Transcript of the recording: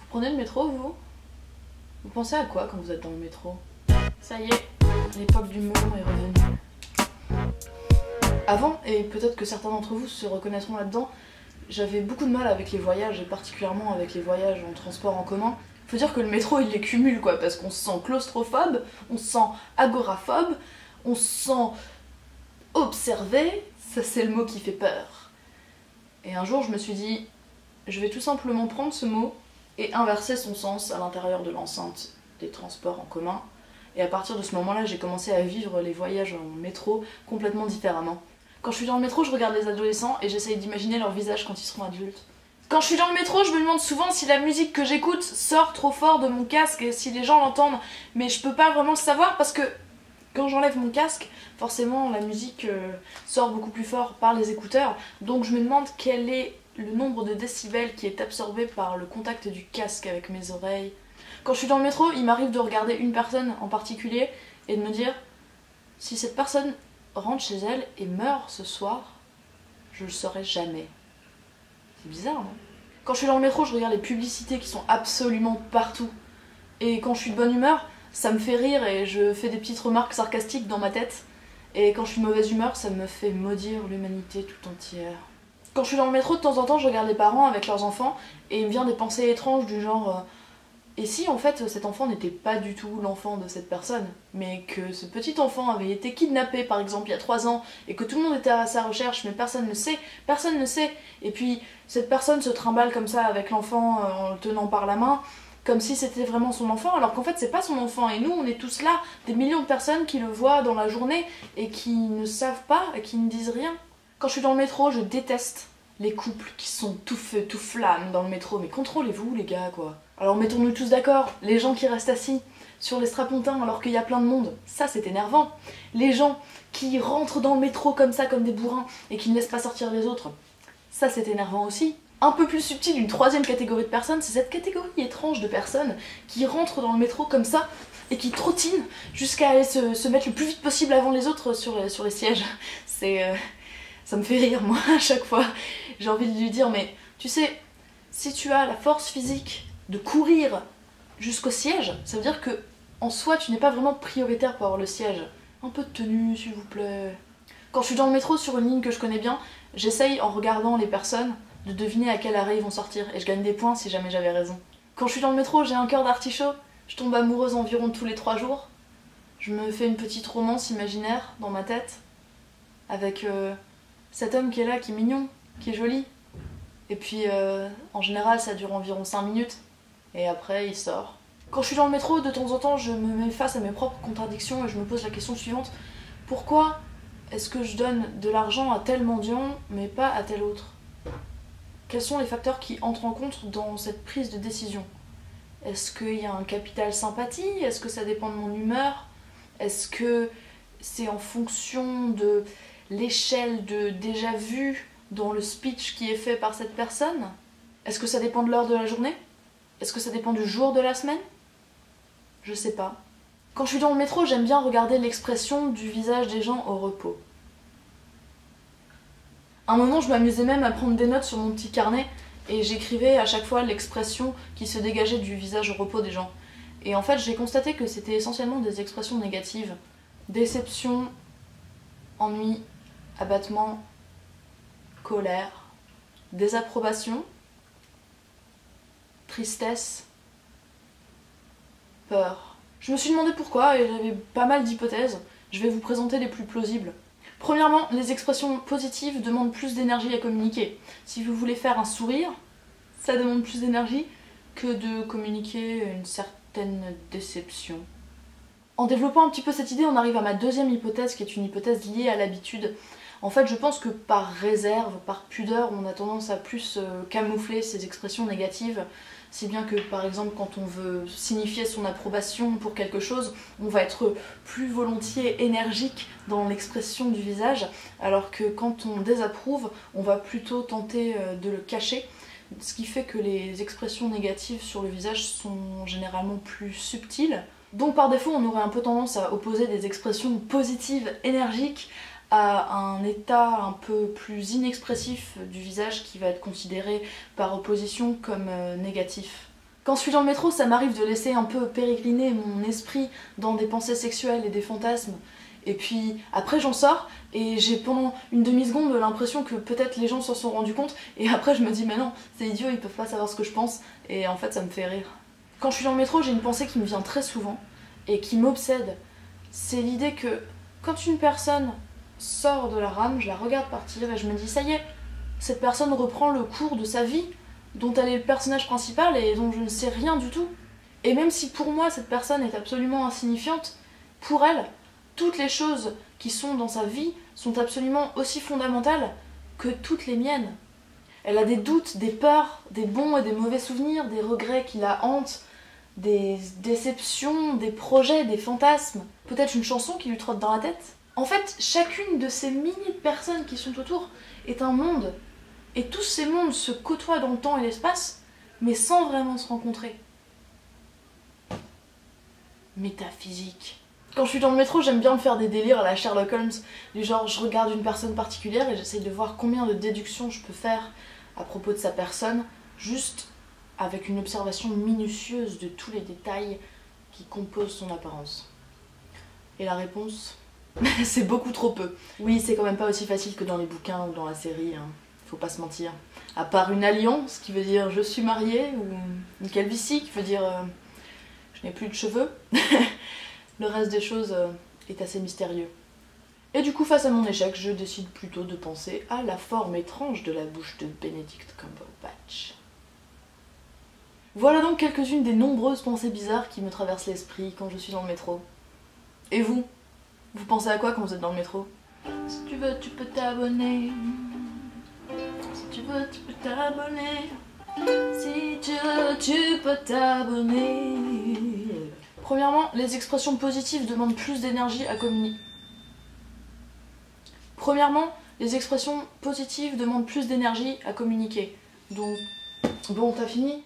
Prenez le métro, vous? Vous pensez à quoi quand vous êtes dans le métro? Ça y est, l'époque du melon est revenue. Avant, et peut-être que certains d'entre vous se reconnaîtront là-dedans, j'avais beaucoup de mal avec les voyages, et particulièrement avec les voyages en transport en commun. Faut dire que le métro, il les cumule, quoi, parce qu'on se sent claustrophobe, on se sent agoraphobe, on se sent observé, ça c'est le mot qui fait peur. Et un jour, je me suis dit, je vais tout simplement prendre ce mot et inverser son sens à l'intérieur de l'enceinte des transports en commun. Et à partir de ce moment-là, j'ai commencé à vivre les voyages en métro complètement différemment. Quand je suis dans le métro, je regarde les adolescents et j'essaye d'imaginer leur visage quand ils seront adultes. Quand je suis dans le métro, je me demande souvent si la musique que j'écoute sort trop fort de mon casque et si les gens l'entendent. Mais je peux pas vraiment le savoir parce que quand j'enlève mon casque, forcément la musique sort beaucoup plus fort par les écouteurs. Donc je me demande quel est le nombre de décibels qui est absorbé par le contact du casque avec mes oreilles. Quand je suis dans le métro, il m'arrive de regarder une personne en particulier et de me dire si cette personne rentre chez elle et meurt ce soir, je le saurai jamais. C'est bizarre, non? Quand je suis dans le métro, je regarde les publicités qui sont absolument partout. Et quand je suis de bonne humeur, ça me fait rire et je fais des petites remarques sarcastiques dans ma tête. Et quand je suis de mauvaise humeur, ça me fait maudire l'humanité tout entière. Quand je suis dans le métro, de temps en temps, je regarde les parents avec leurs enfants et il me vient des pensées étranges du genre et si en fait cet enfant n'était pas du tout l'enfant de cette personne, mais que ce petit enfant avait été kidnappé par exemple il y a 3 ans et que tout le monde était à sa recherche mais personne ne sait, et puis cette personne se trimballe comme ça avec l'enfant en le tenant par la main, comme si c'était vraiment son enfant, alors qu'en fait c'est pas son enfant, et nous on est tous là, des millions de personnes qui le voient dans la journée et qui ne savent pas et qui ne disent rien. Quand je suis dans le métro, je déteste les couples qui sont tout feu, tout flamme dans le métro, mais contrôlez-vous les gars quoi. Alors mettons-nous tous d'accord, les gens qui restent assis sur les strapontins alors qu'il y a plein de monde, ça c'est énervant. Les gens qui rentrent dans le métro comme ça, comme des bourrins, et qui ne laissent pas sortir les autres, ça c'est énervant aussi. Un peu plus subtil, une troisième catégorie de personnes, c'est cette catégorie étrange de personnes qui rentrent dans le métro comme ça et qui trottinent jusqu'à aller se mettre le plus vite possible avant les autres sur les sièges. Ça me fait rire moi à chaque fois. J'ai envie de lui dire mais tu sais, si tu as la force physique de courir jusqu'au siège, ça veut dire que en soi tu n'es pas vraiment prioritaire pour avoir le siège. Un peu de tenue s'il vous plaît. Quand je suis dans le métro sur une ligne que je connais bien, j'essaye en regardant les personnes de deviner à quel arrêt ils vont sortir et je gagne des points si jamais j'avais raison. Quand je suis dans le métro, j'ai un cœur d'artichaut, je tombe amoureuse environ tous les 3 jours. Je me fais une petite romance imaginaire dans ma tête avec cet homme qui est là, qui est mignon, qui est joli. Et puis en général ça dure environ 5 minutes et après il sort. Quand je suis dans le métro, de temps en temps je me mets face à mes propres contradictions et je me pose la question suivante: pourquoi est-ce que je donne de l'argent à tel mendiant mais pas à tel autre? Quels sont les facteurs qui entrent en compte dans cette prise de décision? Est-ce qu'il y a un capital sympathie? Est-ce que ça dépend de mon humeur? Est-ce que c'est en fonction de l'échelle de déjà vu dans le speech qui est fait par cette personne? Est-ce que ça dépend de l'heure de la journée? Est-ce que ça dépend du jour de la semaine? Je sais pas. Quand je suis dans le métro, j'aime bien regarder l'expression du visage des gens au repos. À un moment, je m'amusais même à prendre des notes sur mon petit carnet et j'écrivais à chaque fois l'expression qui se dégageait du visage au repos des gens. Et en fait, j'ai constaté que c'était essentiellement des expressions négatives. Déception, ennui, abattement, colère, désapprobation, tristesse, peur. Je me suis demandé pourquoi et j'avais pas mal d'hypothèses. Je vais vous présenter les plus plausibles. Premièrement, les expressions positives demandent plus d'énergie à communiquer. Si vous voulez faire un sourire, ça demande plus d'énergie que de communiquer une certaine déception. En développant un petit peu cette idée, on arrive à ma deuxième hypothèse, qui est une hypothèse liée à l'habitude. En fait, je pense que par réserve, par pudeur, on a tendance à plus camoufler ces expressions négatives. Si bien que, par exemple, quand on veut signifier son approbation pour quelque chose, on va être plus volontiers énergique dans l'expression du visage, alors que quand on désapprouve, on va plutôt tenter de le cacher, ce qui fait que les expressions négatives sur le visage sont généralement plus subtiles. Donc par défaut, on aurait un peu tendance à opposer des expressions positives, énergiques, à un état un peu plus inexpressif du visage qui va être considéré par opposition comme négatif. Quand je suis dans le métro, ça m'arrive de laisser un peu pérégriner mon esprit dans des pensées sexuelles et des fantasmes. Et puis après j'en sors et j'ai pendant une demi-seconde l'impression que peut-être les gens s'en sont rendus compte et après je me dis mais non, c'est idiot, ils peuvent pas savoir ce que je pense et en fait ça me fait rire. Quand je suis dans le métro, j'ai une pensée qui me vient très souvent et qui m'obsède. C'est l'idée que quand une personne sort de la rame, je la regarde partir et je me dis ça y est, cette personne reprend le cours de sa vie dont elle est le personnage principal et dont je ne sais rien du tout. Et même si pour moi cette personne est absolument insignifiante, pour elle, toutes les choses qui sont dans sa vie sont absolument aussi fondamentales que toutes les miennes. Elle a des doutes, des peurs, des bons et des mauvais souvenirs, des regrets qui la hantent, des déceptions, des projets, des fantasmes, peut-être une chanson qui lui trotte dans la tête. En fait, chacune de ces milliers de personnes qui sont autour est un monde, et tous ces mondes se côtoient dans le temps et l'espace, mais sans vraiment se rencontrer. Métaphysique. Quand je suis dans le métro, j'aime bien me faire des délires à la Sherlock Holmes, du genre je regarde une personne particulière et j'essaye de voir combien de déductions je peux faire à propos de sa personne, juste avec une observation minutieuse de tous les détails qui composent son apparence. Et la réponse, c'est beaucoup trop peu. Oui, c'est quand même pas aussi facile que dans les bouquins ou dans la série, hein. Faut pas se mentir. À part une alliance, qui veut dire je suis mariée, ou une calvitie, qui veut dire je n'ai plus de cheveux. Le reste des choses est assez mystérieux. Et du coup, face à mon échec, je décide plutôt de penser à la forme étrange de la bouche de Benedict Cumberbatch. Voilà donc quelques-unes des nombreuses pensées bizarres qui me traversent l'esprit quand je suis dans le métro. Et vous? Vous pensez à quoi quand vous êtes dans le métro? Si tu veux, tu peux t'abonner. Si tu veux, tu peux t'abonner. Si tu veux, tu peux t'abonner. Premièrement, les expressions positives demandent plus d'énergie à communiquer. Donc, bon, t'as fini?